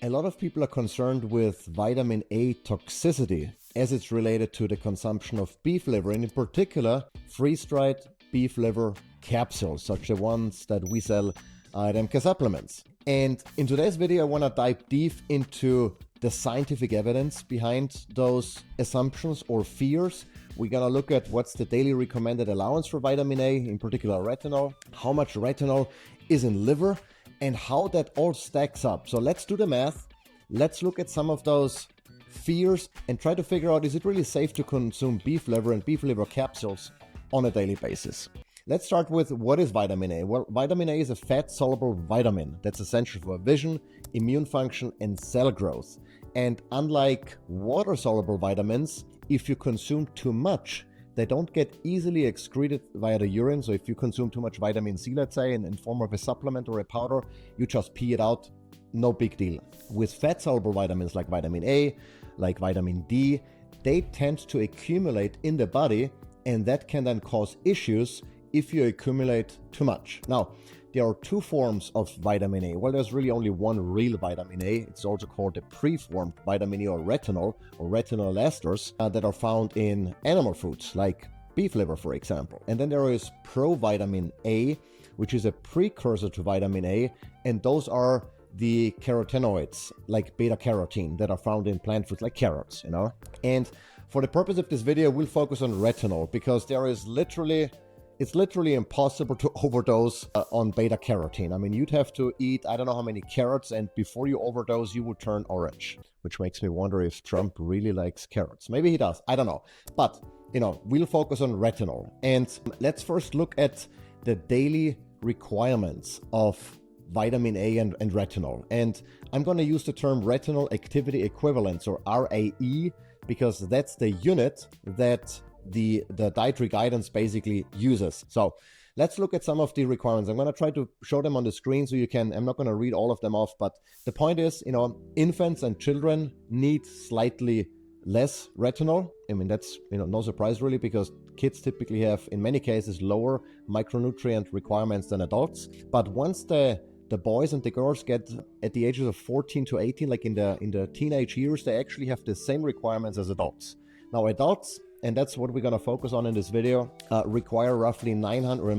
A lot of people are concerned with vitamin A toxicity as it's related to the consumption of beef liver, and in particular, freeze-dried beef liver capsules, such the ones that we sell at MK Supplements. And in today's video, I want to dive deep into the scientific evidence behind those assumptions or fears. We're going to look at what's the daily recommended allowance for vitamin A, in particular retinol, how much retinol is in liver, and how that all stacks up. So let's do the math. Let's look at some of those fears and try to figure out, is it really safe to consume beef liver and beef liver capsules on a daily basis? Let's start with, what is vitamin A? Well, vitamin A is a fat-soluble vitamin that's essential for vision, immune function, and cell growth. And unlike water-soluble vitamins, if you consume too much, they don't get easily excreted via the urine. So if you consume too much vitamin C, let's say, in form of a supplement or a powder, you just pee it out, no big deal. With fat-soluble vitamins like vitamin A, like vitamin D, they tend to accumulate in the body, and that can then cause issues if you accumulate too much. Now, there are two forms of vitamin A. Well, there's really only one real vitamin A. It's also called the preformed vitamin A or retinol esters that are found in animal foods like beef liver, for example. And then there is provitamin A, which is a precursor to vitamin A, and those are the carotenoids like beta-carotene that are found in plant foods like carrots, And for the purpose of this video, we'll focus on retinol because it's literally impossible to overdose on beta-carotene. I mean, you'd have to eat, I don't know how many carrots, and before you overdose, you would turn orange, which makes me wonder if Trump really likes carrots. Maybe he does, I don't know. But, we'll focus on retinol. And let's first look at the daily requirements of vitamin A and retinol. And I'm going to use the term retinol activity equivalence, or RAE, because that's the unit that the dietary guidance basically uses. So let's look at some of the requirements. I'm going to try to show them on the screen so you can, I'm not going to read all of them off, but the point is, infants and children need slightly less retinol. I mean, that's, no surprise really, because kids typically have, in many cases, lower micronutrient requirements than adults. But once the boys and the girls get at the ages of 14 to 18, like in the teenage years, they actually have the same requirements as adults. Now, adults, and that's what we're going to focus on in this video, require roughly 900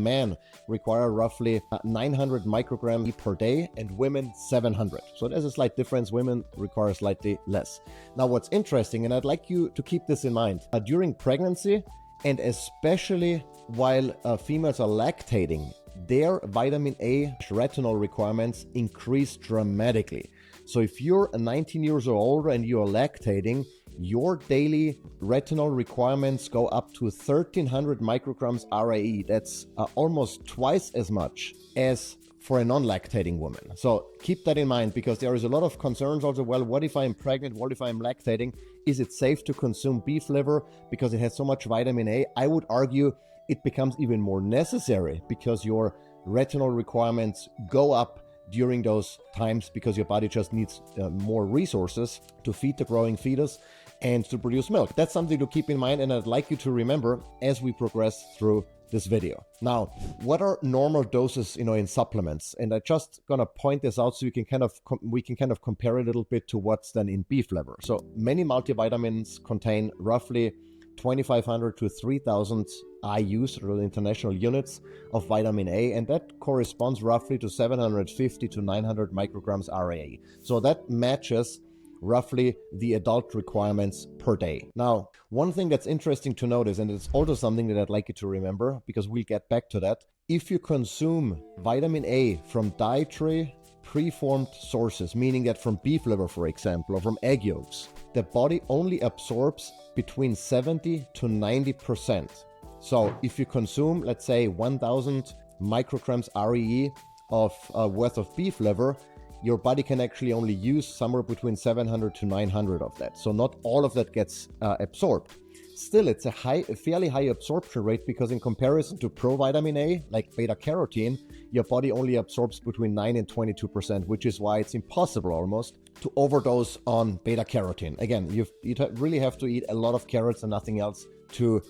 micrograms per day, and women 700. So there's a slight difference. Women require slightly less. Now, what's interesting, and I'd like you to keep this in mind, during pregnancy, and especially while females are lactating, their vitamin A retinol requirements increase dramatically. So if you're 19 years or older and you're lactating, your daily retinol requirements go up to 1,300 micrograms RAE. That's almost twice as much as for a non-lactating woman. So keep that in mind, because there is a lot of concerns also. Well, what if I'm pregnant? What if I'm lactating? Is it safe to consume beef liver because it has so much vitamin A? I would argue it becomes even more necessary because your retinol requirements go up during those times because your body just needs more resources to feed the growing fetus and to produce milk. That's something to keep in mind, and I'd like you to remember as we progress through this video. Now, what are normal doses, in supplements? And I just gonna point this out so we can kind of compare a little bit to what's then in beef liver. So many multivitamins contain roughly 2,500 to 3,000 IUs, or international units, of vitamin A, and that corresponds roughly to 750 to 900 micrograms RAE. So that matches roughly the adult requirements per day. Now, one thing that's interesting to notice, and it's also something that I'd like you to remember, because we'll get back to that, if you consume vitamin A from dietary preformed sources, meaning that from beef liver, for example, or from egg yolks, the body only absorbs between 70 to 90%. So if you consume, let's say, 1,000 micrograms REE of worth of beef liver, your body can actually only use somewhere between 700 to 900 of that. So not all of that gets absorbed. Still, it's a fairly high absorption rate, because in comparison to provitamin A, like beta-carotene, your body only absorbs between 9 and 22%, which is why it's impossible almost to overdose on beta-carotene. Again, you really have to eat a lot of carrots and nothing else to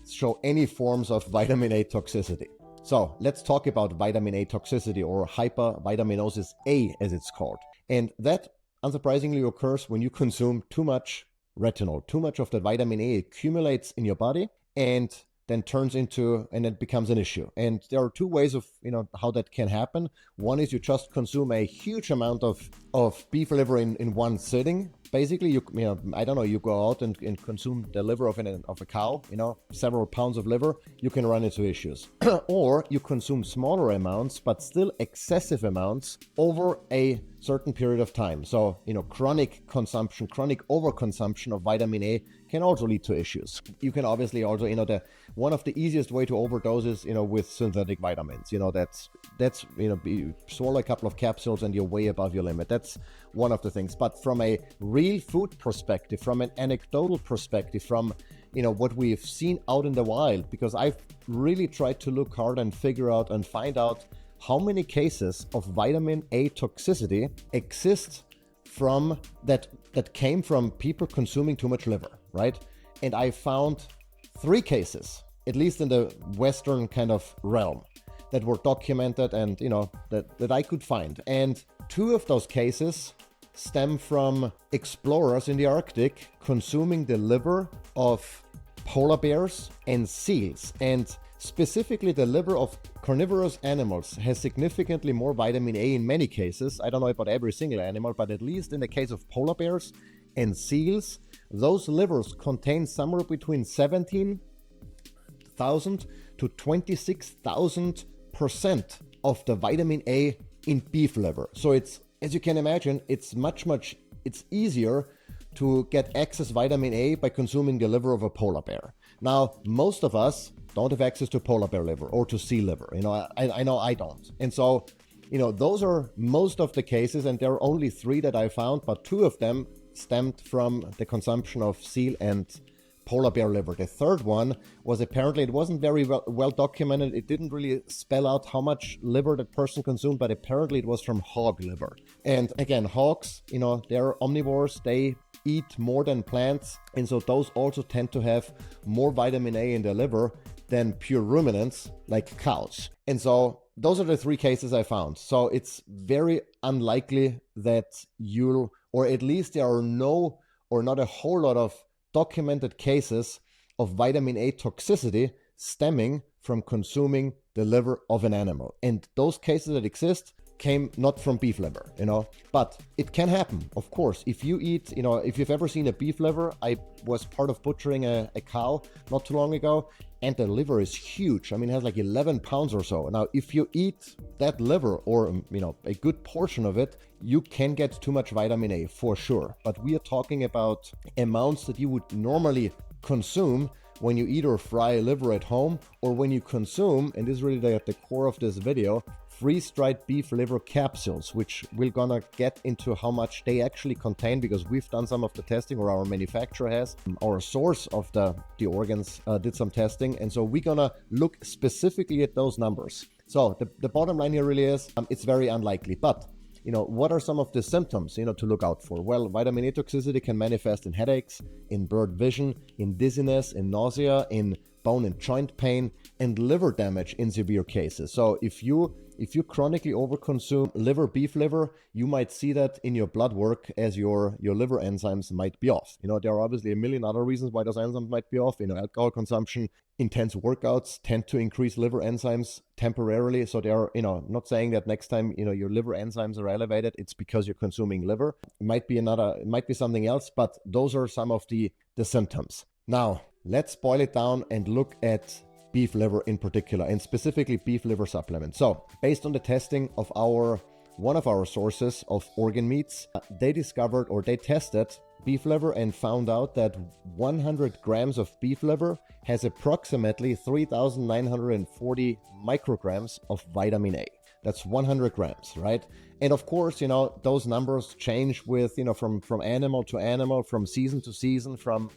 show any forms of vitamin A toxicity. So let's talk about vitamin A toxicity, or hypervitaminosis A as it's called. And that unsurprisingly occurs when you consume too much retinol. Too much of that vitamin A accumulates in your body and then turns into, and it becomes an issue. And there are two ways of, how that can happen. One is you just consume a huge amount of beef liver in one sitting. Basically, you go out and consume the liver of a cow, several pounds of liver, you can run into issues. Or you consume smaller amounts, but still excessive amounts over a certain period of time. So, chronic consumption, chronic overconsumption of vitamin A can also lead to issues. You can obviously also, one of the easiest way to overdose is, with synthetic vitamins. You swallow a couple of capsules and you're way above your limit. That's one of the things. But from a real food perspective, from an anecdotal perspective, from what we've seen out in the wild, because I've really tried to look hard and figure out and find out how many cases of vitamin A toxicity exist from that came from people consuming too much liver, right? And I found 3 cases, at least in the Western kind of realm, that were documented and that I could find. And 2 of those cases stem from explorers in the Arctic consuming the liver of polar bears and seals. And specifically, the liver of carnivorous animals has significantly more vitamin A in many cases. I don't know about every single animal, but at least in the case of polar bears and seals, those livers contain somewhere between 17,000 to 26,000% of the vitamin A in beef liver. So it's, as you can imagine, it's it's easier to get excess vitamin A by consuming the liver of a polar bear. Now, most of us don't have access to polar bear liver or to sea liver. I know I don't. And so, those are most of the cases, and there are only 3 that I found, but 2 of them stemmed from the consumption of seal and polar bear liver. The third one was apparently, it wasn't very well documented. It didn't really spell out how much liver that person consumed, but apparently it was from hog liver. And again, hogs, they're omnivores. They eat more than plants. And so those also tend to have more vitamin A in their liver than pure ruminants like cows. And so those are the 3 cases I found. So it's very unlikely that or at least there are no, or not a whole lot of documented cases of vitamin A toxicity stemming from consuming the liver of an animal. And those cases that exist came not from beef liver, but it can happen, of course. If you eat, if you've ever seen a beef liver, I was part of butchering a cow not too long ago, and the liver is huge. I mean, it has like 11 pounds or so. Now, if you eat that liver or, a good portion of it, you can get too much vitamin A for sure. But we are talking about amounts that you would normally consume when you eat or fry liver at home, or when you consume, and this is really at the core of this video, freeze-dried beef liver capsules, which we're gonna get into how much they actually contain, because we've done some of the testing, or our manufacturer has. Our source of the organs did some testing, and so we're gonna look specifically at those numbers. So the bottom line here really is, it's very unlikely. But what are some of the symptoms, to look out for? Well, vitamin A toxicity can manifest in headaches, in blurred vision, in dizziness, in nausea, in bone and joint pain, and liver damage in severe cases. So if you chronically overconsume beef liver, you might see that in your blood work as your liver enzymes might be off. There are obviously a million other reasons why those enzymes might be off. Alcohol consumption, intense workouts tend to increase liver enzymes temporarily. So they are, not saying that next time, your liver enzymes are elevated, it's because you're consuming liver. It might be something else, but those are some of the symptoms. Now, let's boil it down and look at beef liver in particular, and specifically beef liver supplements. So based on the testing of one of our sources of organ meats, they tested beef liver and found out that 100 grams of beef liver has approximately 3,940 micrograms of vitamin A. That's 100 grams, right? And of course, those numbers change with, from animal to animal, from season to season, from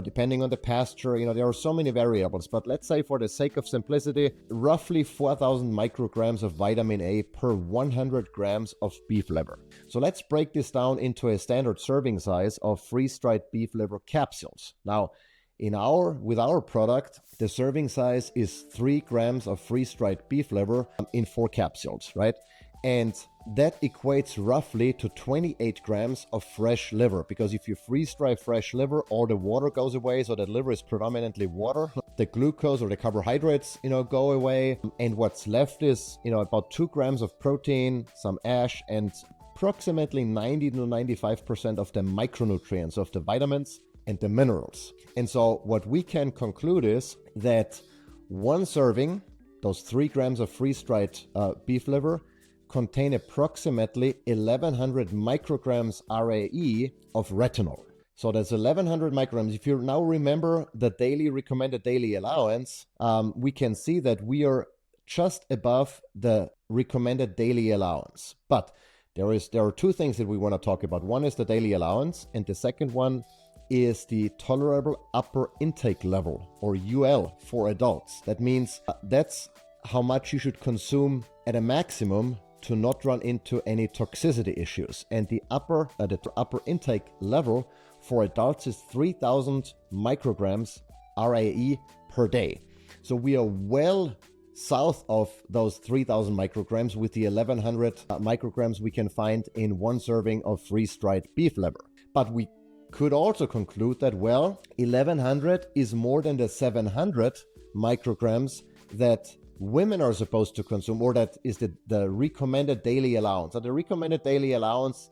depending on the pasture, there are so many variables. But let's say, for the sake of simplicity, roughly 4,000 micrograms of vitamin A per 100 grams of beef liver. So let's break this down into a standard serving size of freeze-dried beef liver capsules. Now, with our product, the serving size is 3 grams of freeze-dried beef liver in 4 capsules, right? And that equates roughly to 28 grams of fresh liver, because if you freeze dry fresh liver, all the water goes away, so that liver is predominantly water. The glucose or the carbohydrates, go away, and what's left is, about 2 grams of protein, some ash, and approximately 90 to 95% of the micronutrients, of the vitamins and the minerals. And so what we can conclude is that one serving, those 3 grams of freeze-dried beef liver, contain approximately 1100 micrograms RAE of retinol. So that's 1100 micrograms. If you now remember the recommended daily allowance, we can see that we are just above the recommended daily allowance. But there are 2 things that we want to talk about. One is the daily allowance, and the second one is the tolerable upper intake level, or UL, for adults. That means that's how much you should consume at a maximum to not run into any toxicity issues. And the upper intake level for adults is 3000 micrograms RAE per day. So we are well south of those 3000 micrograms with the 1100 micrograms we can find in one serving of freeze-dried beef liver. But we could also conclude that, 1100 is more than the 700 micrograms that women are supposed to consume, or that is the recommended daily allowance. So the recommended daily allowance,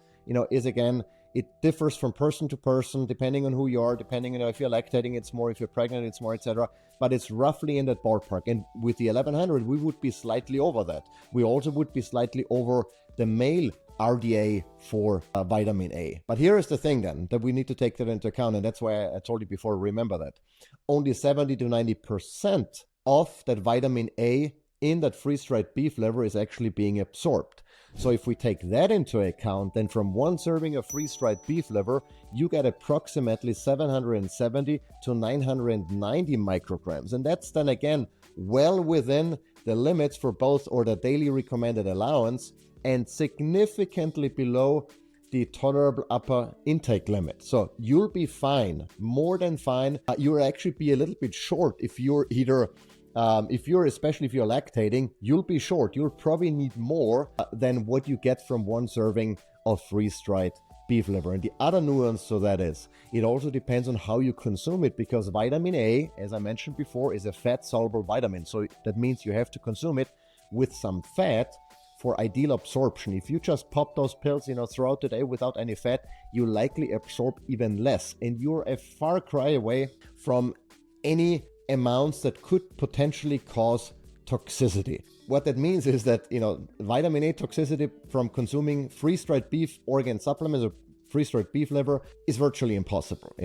is, again, it differs from person to person, depending on who you are, depending on if you're lactating, it's more, if you're pregnant, it's more, etc. But it's roughly in that ballpark. And with the 1100, we would be slightly over that. We also would be slightly over the male RDA for vitamin A. But here is the thing then, that we need to take that into account. And that's why I told you before, remember that. Only 70 to 90% of that vitamin A in that freeze-dried beef liver is actually being absorbed. So if we take that into account, then from one serving of freeze-dried beef liver, you get approximately 770 to 990 micrograms. And that's then again well within the limits for both, or the daily recommended allowance, and significantly below the tolerable upper intake limit. So you'll be fine, more than fine. You'll actually be a little bit short if you're especially if you're lactating, you'll be short. You'll probably need more than what you get from one serving of freeze-dried beef liver. And the other nuance to that is, it also depends on how you consume it, because vitamin A, as I mentioned before, is a fat-soluble vitamin. So that means you have to consume it with some fat for ideal absorption. If you just pop those pills, throughout the day without any fat, you likely absorb even less. And you're a far cry away from any amounts that could potentially cause toxicity. What that means is that, vitamin A toxicity from consuming freeze-dried beef organ supplements or freeze-dried beef liver is virtually impossible,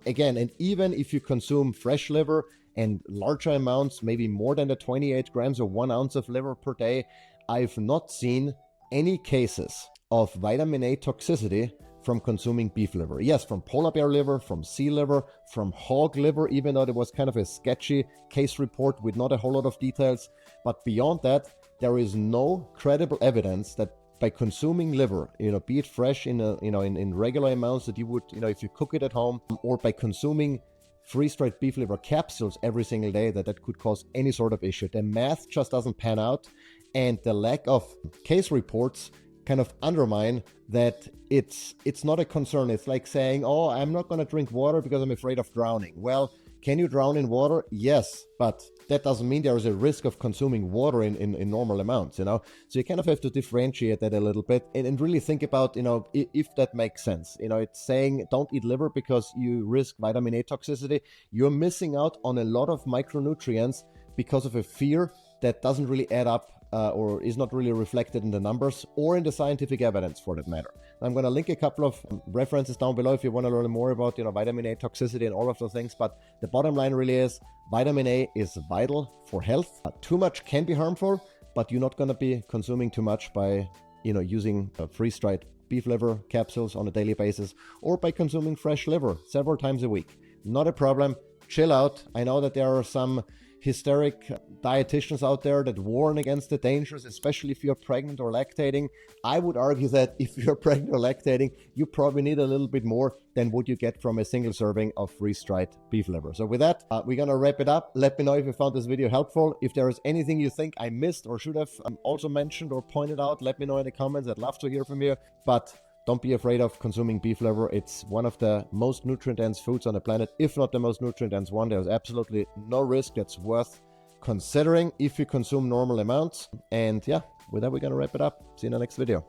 Again, and even if you consume fresh liver and larger amounts, maybe more than the 28 grams or 1 ounce of liver per day, I've not seen any cases of vitamin A toxicity from consuming beef liver. Yes, from polar bear liver, from sea liver, from hog liver, even though there was kind of a sketchy case report with not a whole lot of details. But beyond that, there is no credible evidence that by consuming liver, be it fresh in regular amounts that you would, if you cook it at home, or by consuming freeze-dried beef liver capsules every single day, that could cause any sort of issue. The math just doesn't pan out, and the lack of case reports kind of undermine that it's not a concern. It's like saying, I'm not going to drink water because I'm afraid of drowning. Well, can you drown in water? Yes, but that doesn't mean there is a risk of consuming water in normal amounts, So you kind of have to differentiate that a little bit and really think about, if that makes sense. It's saying don't eat liver because you risk vitamin A toxicity. You're missing out on a lot of micronutrients because of a fear that doesn't really add up or is not really reflected in the numbers or in the scientific evidence for that matter. I'm going to link a couple of references down below if you want to learn more about vitamin A toxicity and all of those things. But the bottom line really is vitamin A is vital for health. Too much can be harmful, but you're not going to be consuming too much by using freeze-dried beef liver capsules on a daily basis, or by consuming fresh liver several times a week. Not a problem. Chill out. I know that there are some hysteric dietitians out there that warn against the dangers, especially if you're pregnant or lactating. I would argue that if you're pregnant or lactating, you probably need a little bit more than what you get from a single serving of freeze-dried beef liver. So with that, we're gonna wrap it up. Let me know if you found this video helpful. If there is anything you think I missed or should have also mentioned or pointed out, let me know in the comments. I'd love to hear from you. But don't be afraid of consuming beef liver. It's one of the most nutrient-dense foods on the planet, if not the most nutrient-dense one. There's absolutely no risk that's worth considering if you consume normal amounts. And yeah, with that, we're gonna wrap it up. See you in the next video.